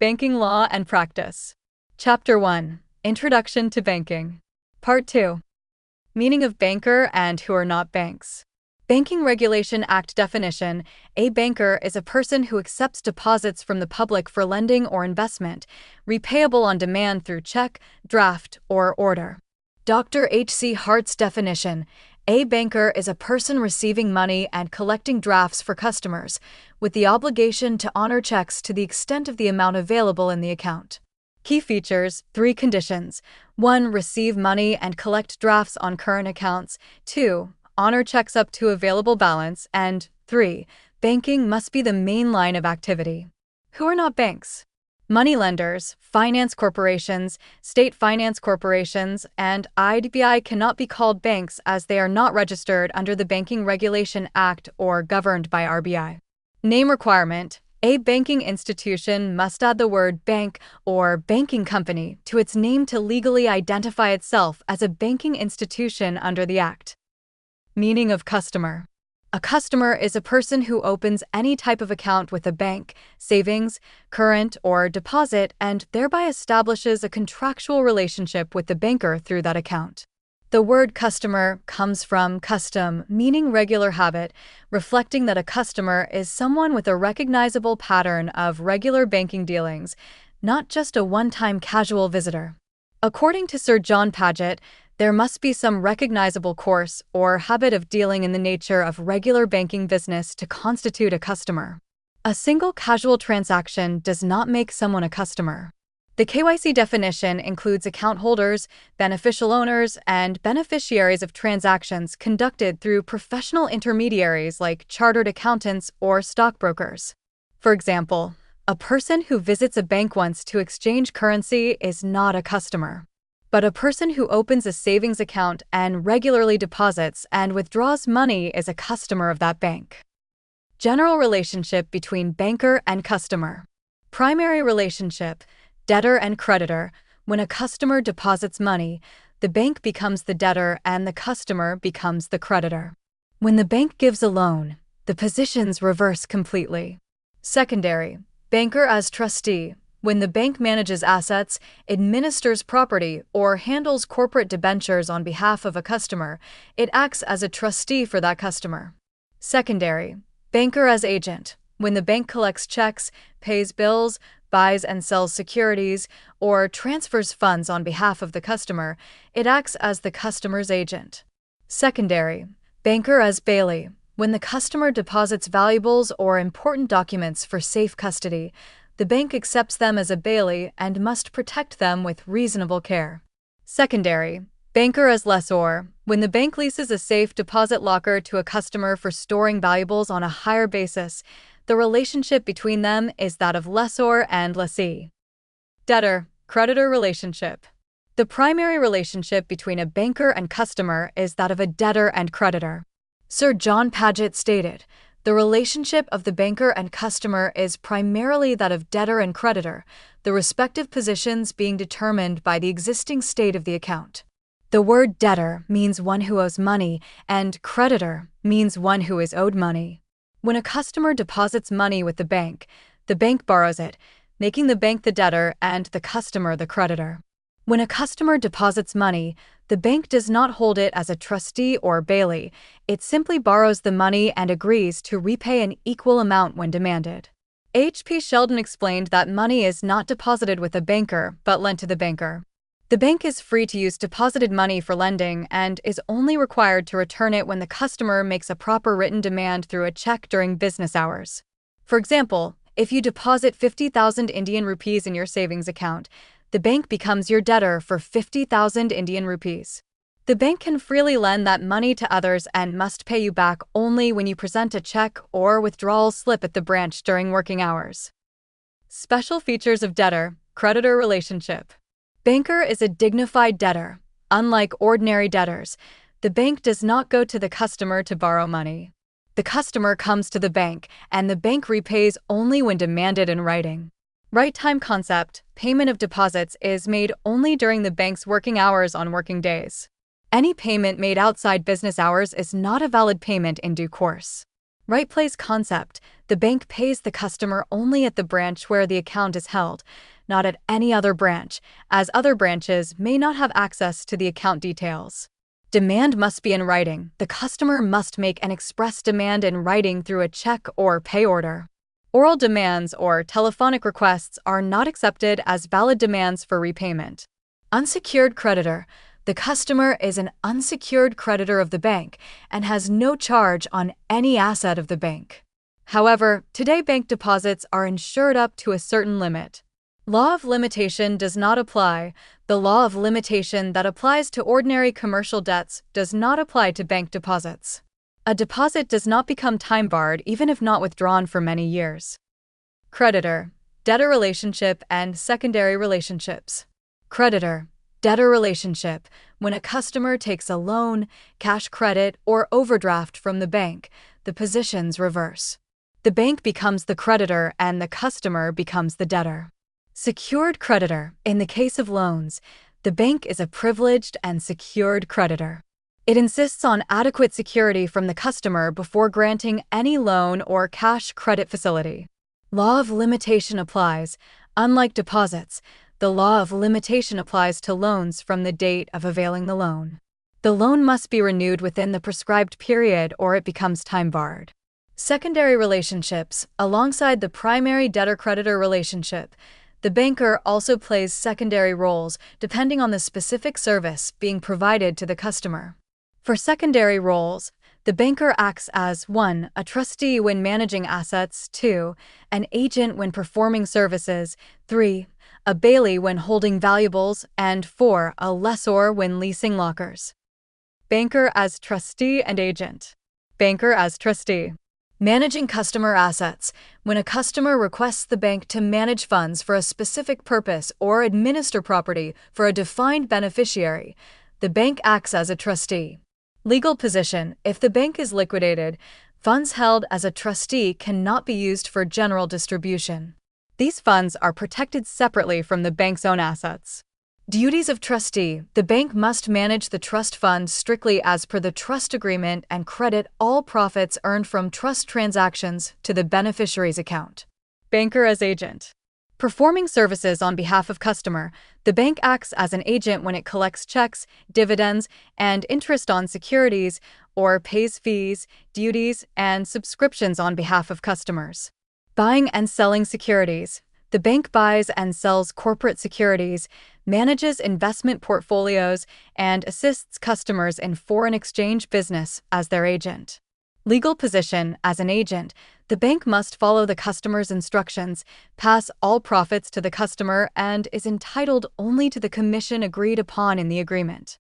Banking Law and Practice. Chapter 1. Introduction to Banking. Part 2. Meaning of banker and who are not banks. Banking Regulation Act definition: a banker is a person who accepts deposits from the public for lending or investment, repayable on demand through check, draft, or order. Dr. H.C. Hart's definition: a banker is a person receiving money and collecting drafts for customers, with the obligation to honor checks to the extent of the amount available in the account. Key features: 3 conditions. 1. Receive money and collect drafts on current accounts. 2. Honor checks up to available balance. And 3. Banking must be the main line of activity. Who are not banks? Moneylenders, finance corporations, state finance corporations, and IDBI cannot be called banks as they are not registered under the Banking Regulation Act or governed by RBI. Name requirement: a banking institution must add the word bank or banking company to its name to legally identify itself as a banking institution under the Act. Meaning of customer. A customer is a person who opens any type of account with a bank, savings, current, or deposit, and thereby establishes a contractual relationship with the banker through that account. The word customer comes from custom, meaning regular habit, reflecting that a customer is someone with a recognizable pattern of regular banking dealings, not just a one-time casual visitor. According to Sir John Paget, there must be some recognizable course or habit of dealing in the nature of regular banking business to constitute a customer. A single casual transaction does not make someone a customer. The KYC definition includes account holders, beneficial owners, and beneficiaries of transactions conducted through professional intermediaries like chartered accountants or stockbrokers. For example, a person who visits a bank once to exchange currency is not a customer. But a person who opens a savings account and regularly deposits and withdraws money is a customer of that bank. General relationship between banker and customer. Primary relationship: debtor and creditor. When a customer deposits money, the bank becomes the debtor and the customer becomes the creditor. When the bank gives a loan, the positions reverse completely. Secondary: banker as trustee. When the bank manages assets, administers property, or handles corporate debentures on behalf of a customer, it acts as a trustee for that customer. Secondary: banker as agent. When the bank collects checks, pays bills, buys and sells securities, or transfers funds on behalf of the customer, it acts as the customer's agent. Secondary: banker as bailee. When the customer deposits valuables or important documents for safe custody, the bank accepts them as a bailee and must protect them with reasonable care. Secondary: banker as lessor. When the bank leases a safe deposit locker to a customer for storing valuables on a hire basis, the relationship between them is that of lessor and lessee. Debtor-creditor relationship. The primary relationship between a banker and customer is that of a debtor and creditor. Sir John Paget stated, "The relationship of the banker and customer is primarily that of debtor and creditor, the respective positions being determined by the existing state of the account." The word debtor means one who owes money, and creditor means one who is owed money. When a customer deposits money with the bank borrows it, making the bank the debtor and the customer the creditor. When a customer deposits money, the bank does not hold it as a trustee or bailee, it simply borrows the money and agrees to repay an equal amount when demanded. H.P. Sheldon explained that money is not deposited with a banker but lent to the banker. The bank is free to use deposited money for lending and is only required to return it when the customer makes a proper written demand through a check during business hours. For example, if you deposit 50,000 Indian rupees in your savings account, the bank becomes your debtor for 50,000 Indian rupees. The bank can freely lend that money to others and must pay you back only when you present a check or withdrawal slip at the branch during working hours. Special features of debtor-creditor relationship. Banker is a dignified debtor. Unlike ordinary debtors, the bank does not go to the customer to borrow money. The customer comes to the bank, and the bank repays only when demanded in writing. Right time concept: payment of deposits is made only during the bank's working hours on working days. Any payment made outside business hours is not a valid payment in due course. Right place concept. The bank pays the customer only at the branch where the account is held, not at any other branch, as other branches may not have access to the account details. Demand must be in writing. The customer must make an express demand in writing through a check or pay order. Oral demands or telephonic requests are not accepted as valid demands for repayment. Unsecured creditor. The customer is an unsecured creditor of the bank and has no charge on any asset of the bank. However, today bank deposits are insured up to a certain limit. Law of limitation does not apply. The law of limitation that applies to ordinary commercial debts does not apply to bank deposits. A deposit does not become time-barred even if not withdrawn for many years. Creditor, debtor relationship, and secondary relationships. Creditor, debtor relationship. When a customer takes a loan, cash credit, or overdraft from the bank, the positions reverse. The bank becomes the creditor and the customer becomes the debtor. Secured creditor. In the case of loans, the bank is a privileged and secured creditor. It insists on adequate security from the customer before granting any loan or cash credit facility. Law of limitation applies. Unlike deposits, the law of limitation applies to loans from the date of availing the loan. The loan must be renewed within the prescribed period or it becomes time-barred. Secondary relationships. Alongside the primary debtor-creditor relationship, the banker also plays secondary roles depending on the specific service being provided to the customer. For secondary roles, the banker acts as 1. A trustee when managing assets, 2. An agent when performing services, 3. A bailee when holding valuables, and 4. A lessor when leasing lockers. Banker as trustee and agent. Banker as trustee. Managing customer assets. When a customer requests the bank to manage funds for a specific purpose or administer property for a defined beneficiary, the bank acts as a trustee. Legal position. If the bank is liquidated, funds held as a trustee cannot be used for general distribution. These funds are protected separately from the bank's own assets. Duties of trustee. The bank must manage the trust fund strictly as per the trust agreement and credit all profits earned from trust transactions to the beneficiary's account. Banker as agent. Performing services on behalf of customer, the bank acts as an agent when it collects checks, dividends, and interest on securities, or pays fees, duties, and subscriptions on behalf of customers. Buying and selling securities. The bank buys and sells corporate securities, manages investment portfolios, and assists customers in foreign exchange business as their agent. Legal position. As an agent, the bank must follow the customer's instructions, pass all profits to the customer, and is entitled only to the commission agreed upon in the agreement.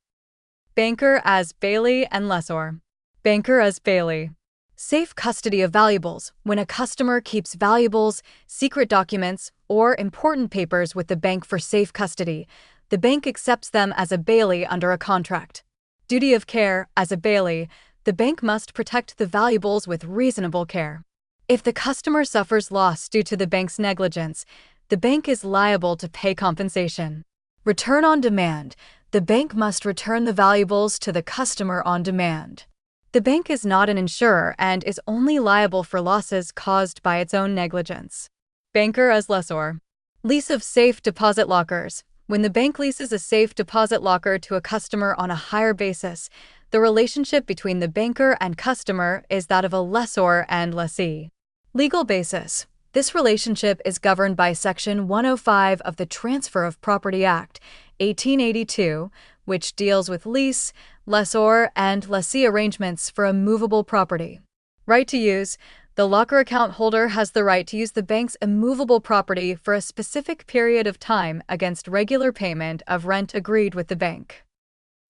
Banker as bailee and lessor. Banker as bailee. Safe custody of valuables. When a customer keeps valuables, secret documents, or important papers with the bank for safe custody, the bank accepts them as a bailee under a contract. Duty of care. As a bailee, the bank must protect the valuables with reasonable care. If the customer suffers loss due to the bank's negligence, the bank is liable to pay compensation. Return on demand. The bank must return the valuables to the customer on demand. The bank is not an insurer and is only liable for losses caused by its own negligence. Banker as lessor. Lease of safe deposit lockers. When the bank leases a safe deposit locker to a customer on a hire basis, the relationship between the banker and customer is that of a lessor and lessee. Legal basis. This relationship is governed by Section 105 of the Transfer of Property Act, 1882, which deals with lease, lessor, and lessee arrangements for a movable property. Right to use. The locker account holder has the right to use the bank's immovable property for a specific period of time against regular payment of rent agreed with the bank.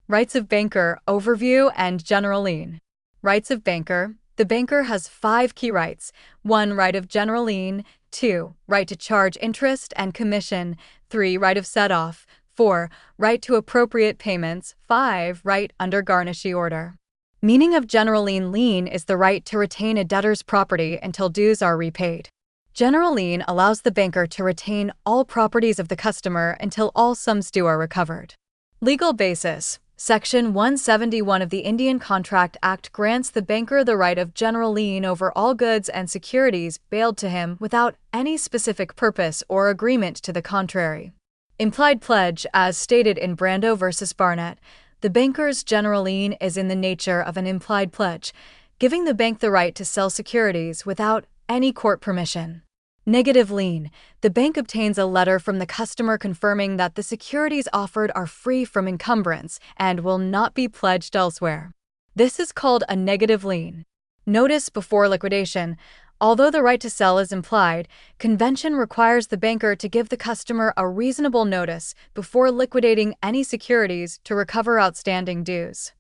Rights of banker, overview, and general lien. Rights of banker. The banker has 5 key rights. 1. Right of general lien. 2. Right to charge interest and commission. 3. Right of set-off. 4. Right to appropriate payments. 5. Right under garnishee order. Meaning of general lien is the right to retain a debtor's property until dues are repaid. General lien allows the banker to retain all properties of the customer until all sums due are recovered. Legal basis. Section 171 of the Indian Contract Act grants the banker the right of general lien over all goods and securities bailed to him without any specific purpose or agreement to the contrary. Implied pledge, as stated in Brando v. Barnett, the banker's general lien is in the nature of an implied pledge, giving the bank the right to sell securities without any court permission. Negative lien. The bank obtains a letter from the customer confirming that the securities offered are free from encumbrance and will not be pledged elsewhere. This is called a negative lien. Notice before liquidation. Although the right to sell is implied, convention requires the banker to give the customer a reasonable notice before liquidating any securities to recover outstanding dues.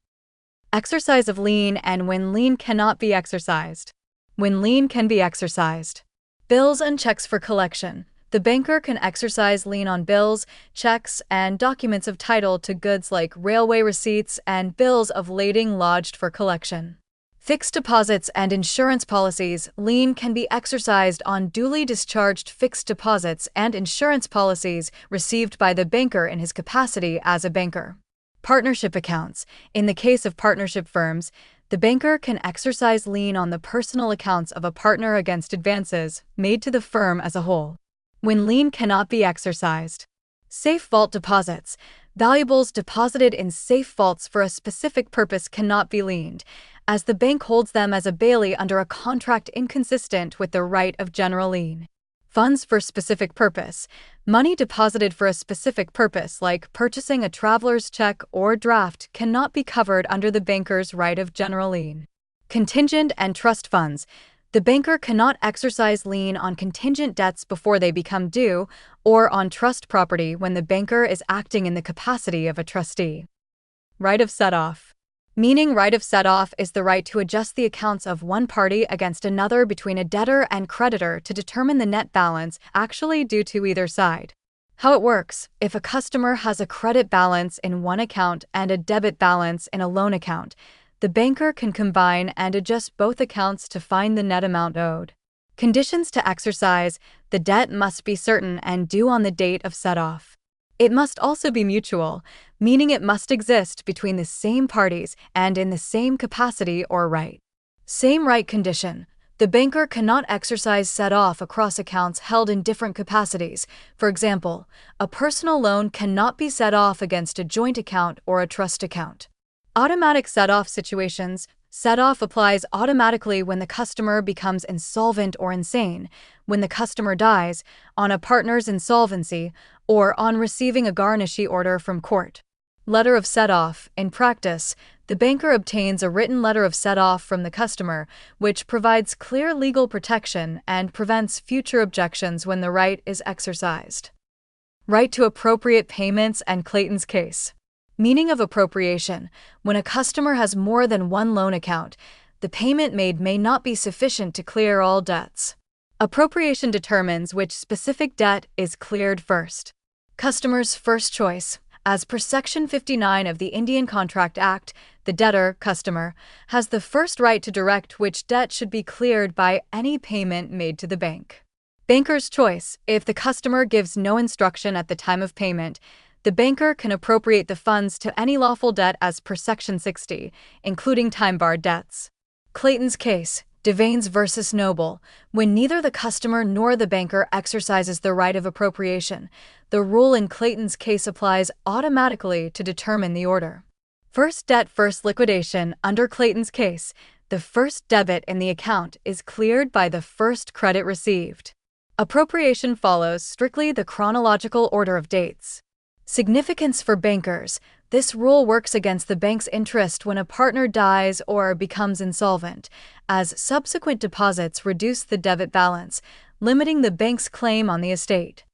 Exercise of lien and when lien cannot be exercised. When lien can be exercised. Bills and checks for collection. The banker can exercise lien on bills, checks, and documents of title to goods like railway receipts and bills of lading lodged for collection. Fixed deposits and insurance policies. Lien can be exercised on duly discharged fixed deposits and insurance policies received by the banker in his capacity as a banker. Partnership accounts. In the case of partnership firms, the banker can exercise lien on the personal accounts of a partner against advances made to the firm as a whole. When lien cannot be exercised. Safe vault deposits. Valuables deposited in safe vaults for a specific purpose cannot be liened, as the bank holds them as a bailee under a contract inconsistent with the right of general lien. Funds for specific purpose. Money deposited for a specific purpose, like purchasing a traveler's check or draft, cannot be covered under the banker's right of general lien. Contingent and trust funds. The banker cannot exercise lien on contingent debts before they become due, or on trust property when the banker is acting in the capacity of a trustee. Right of set-off. Meaning right of set-off is the right to adjust the accounts of one party against another between a debtor and creditor to determine the net balance actually due to either side. How it works: if a customer has a credit balance in one account and a debit balance in a loan account, the banker can combine and adjust both accounts to find the net amount owed. Conditions to exercise: the debt must be certain and due on the date of set-off. It must also be mutual, meaning it must exist between the same parties and in the same capacity or right. Same right condition. The banker cannot exercise set-off across accounts held in different capacities. For example, a personal loan cannot be set off against a joint account or a trust account. Automatic set-off situations. Set-off applies automatically when the customer becomes insolvent or insane, when the customer dies, on a partner's insolvency, or on receiving a garnishee order from court. Letter of set-off. In practice, the banker obtains a written letter of set-off from the customer, which provides clear legal protection and prevents future objections when the right is exercised. Right to appropriate payments and Clayton's case. Meaning of appropriation: when a customer has more than one loan account, the payment made may not be sufficient to clear all debts. Appropriation determines which specific debt is cleared first. Customer's first choice. As per Section 59 of the Indian Contract Act, the debtor, customer, has the first right to direct which debt should be cleared by any payment made to the bank. Banker's choice. If the customer gives no instruction at the time of payment, the banker can appropriate the funds to any lawful debt as per Section 60, including time-barred debts. Clayton's case. Devanes v. Noble. When neither the customer nor the banker exercises the right of appropriation, the rule in Clayton's case applies automatically to determine the order. First debt, first liquidation. Under Clayton's case, the first debit in the account is cleared by the first credit received. Appropriation follows strictly the chronological order of dates. Significance for bankers. This rule works against the bank's interest when a partner dies or becomes insolvent, as subsequent deposits reduce the debit balance, limiting the bank's claim on the estate.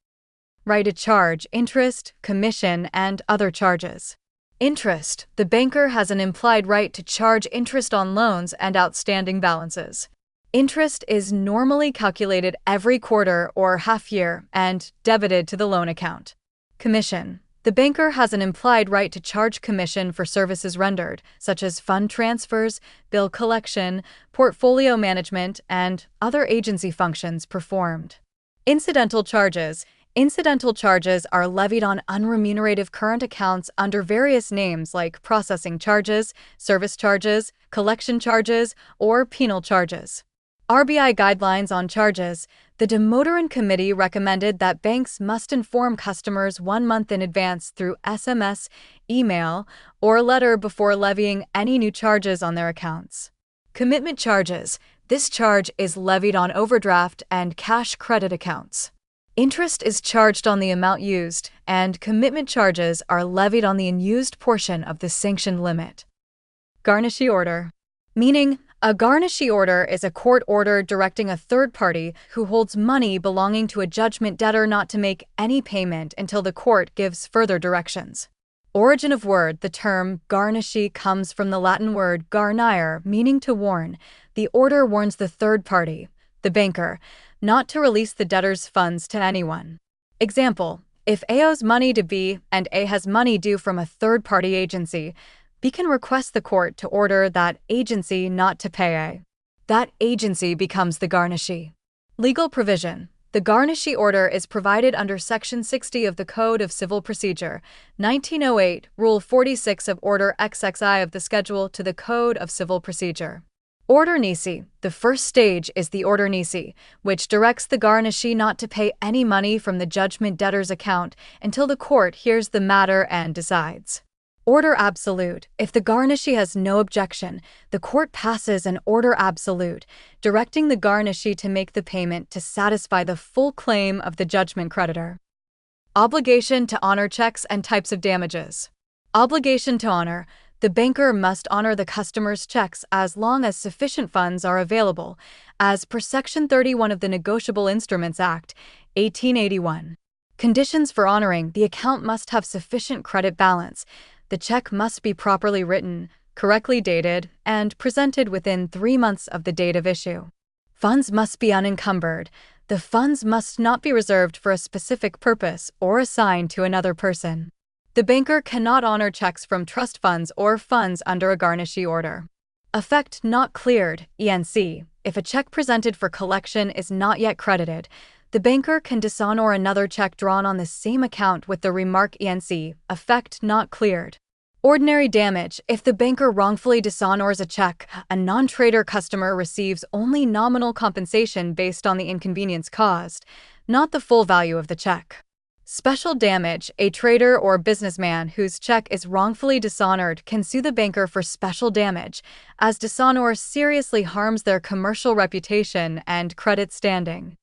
Right to charge interest, commission, and other charges. Interest. The banker has an implied right to charge interest on loans and outstanding balances. Interest is normally calculated every quarter or half year and debited to the loan account. Commission. The banker has an implied right to charge commission for services rendered, such as fund transfers, bill collection, portfolio management, and other agency functions performed. Incidental charges. Incidental charges are levied on unremunerative current accounts under various names like processing charges, service charges, collection charges, or penal charges. RBI guidelines on charges. The Damodaran Committee recommended that banks must inform customers 1 month in advance through SMS, email, or letter before levying any new charges on their accounts. Commitment charges. This charge is levied on overdraft and cash credit accounts. Interest is charged on the amount used, and commitment charges are levied on the unused portion of the sanctioned limit. Garnishee order. Meaning, a garnishee order is a court order directing a third party who holds money belonging to a judgment debtor not to make any payment until the court gives further directions. Origin of word. The term garnishee comes from the Latin word garnire, meaning to warn. The order warns the third party, the banker, not to release the debtor's funds to anyone. Example: if A owes money to B and A has money due from a third-party agency, B can request the court to order that agency not to pay A. That agency becomes the garnishee. Legal provision. The garnishee order is provided under Section 60 of the Code of Civil Procedure, 1908, Rule 46 of Order XXI of the Schedule to the Code of Civil Procedure. Order nisi. The first stage is the order nisi, which directs the garnishee not to pay any money from the judgment debtor's account until the court hears the matter and decides. Order absolute. If the garnishee has no objection, the court passes an order absolute, directing the garnishee to make the payment to satisfy the full claim of the judgment creditor. Obligation to honor checks and types of damages. Obligation to honor. The banker must honor the customer's checks as long as sufficient funds are available, as per Section 31 of the Negotiable Instruments Act, 1881. Conditions for honoring. The account must have sufficient credit balance. The check must be properly written, correctly dated, and presented within 3 months of the date of issue. Funds must be unencumbered. The funds must not be reserved for a specific purpose or assigned to another person. The banker cannot honor checks from trust funds or funds under a garnishee order. Effect not cleared, ENC. If a check presented for collection is not yet credited, the banker can dishonor another check drawn on the same account with the remark ENC, effect not cleared. Ordinary damage. If the banker wrongfully dishonors a check, a non-trader customer receives only nominal compensation based on the inconvenience caused, not the full value of the check. Special damage. A trader or businessman whose check is wrongfully dishonored can sue the banker for special damage, as dishonor seriously harms their commercial reputation and credit standing.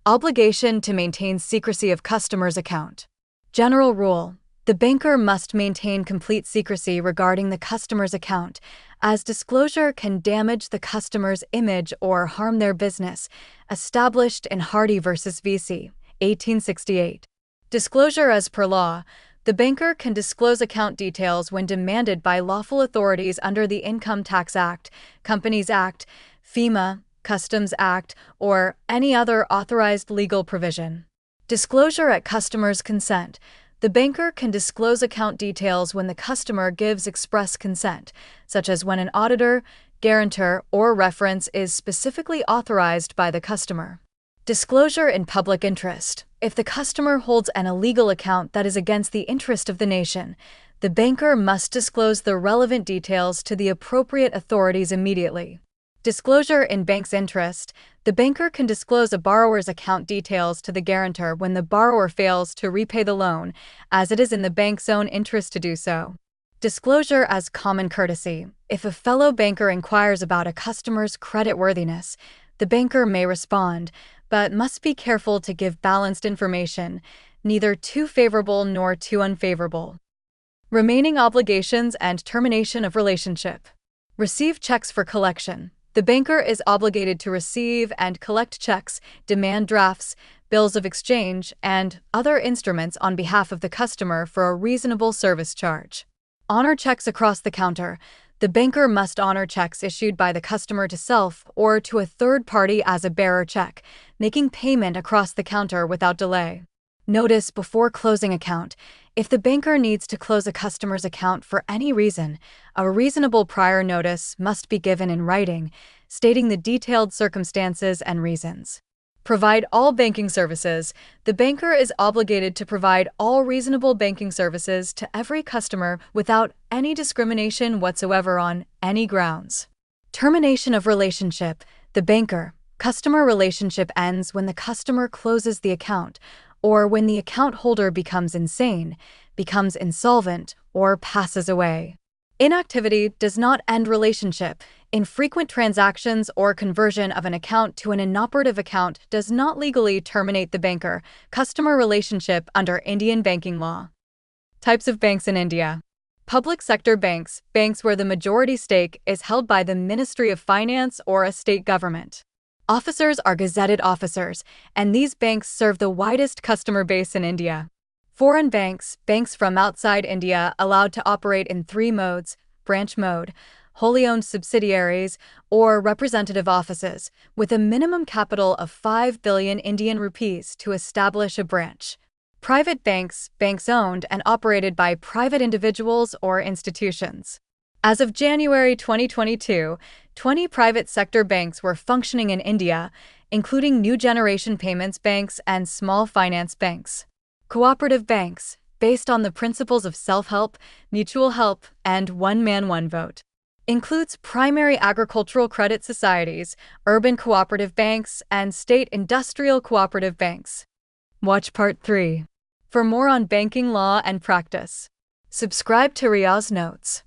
Obligation to maintain secrecy of customer's account. General rule. The banker must maintain complete secrecy regarding the customer's account, as disclosure can damage the customer's image or harm their business, established in Hardy v. VC, 1868. Disclosure as per law. The banker can disclose account details when demanded by lawful authorities under the Income Tax Act, Companies Act, FEMA, Customs Act, or any other authorized legal provision. Disclosure at customer's consent. The banker can disclose account details when the customer gives express consent, such as when an auditor, guarantor, or reference is specifically authorized by the customer. Disclosure in public interest. If the customer holds an illegal account that is against the interest of the nation, the banker must disclose the relevant details to the appropriate authorities immediately. Disclosure in bank's interest. The banker can disclose a borrower's account details to the guarantor when the borrower fails to repay the loan, as it is in the bank's own interest to do so. Disclosure as common courtesy. If a fellow banker inquires about a customer's creditworthiness, the banker may respond, but must be careful to give balanced information, neither too favorable nor too unfavorable. Remaining obligations and termination of relationship. Receive checks for collection. The banker is obligated to receive and collect checks, demand drafts, bills of exchange, and other instruments on behalf of the customer for a reasonable service charge. Honor checks across the counter. The banker must honor checks issued by the customer to self or to a third party as a bearer check, making payment across the counter without delay. Notice before closing account. If the banker needs to close a customer's account for any reason, a reasonable prior notice must be given in writing, stating the detailed circumstances and reasons. Provide all banking services. The banker is obligated to provide all reasonable banking services to every customer without any discrimination whatsoever on any grounds. Termination of relationship. The banker-customer relationship ends when the customer closes the account, or when the account holder becomes insane, becomes insolvent, or passes away. Inactivity does not end relationship. Infrequent transactions or conversion of an account to an inoperative account does not legally terminate the banker-customer relationship under Indian banking law. Types of banks in India. Public sector banks, banks where the majority stake is held by the Ministry of Finance or a state government. Officers are gazetted officers, and these banks serve the widest customer base in India. Foreign banks, banks from outside India allowed to operate in three modes: branch mode, wholly owned subsidiaries, or representative offices, with a minimum capital of 5 billion Indian rupees to establish a branch. Private banks, banks owned and operated by private individuals or institutions. As of January 2022, 20 private sector banks were functioning in India, including new generation payments banks and small finance banks. Cooperative banks, based on the principles of self-help, mutual help, and one man, one vote. Includes primary agricultural credit societies, urban cooperative banks, and state industrial cooperative banks. Watch Part 3 for more on banking law and practice. Subscribe to Riaz Notes.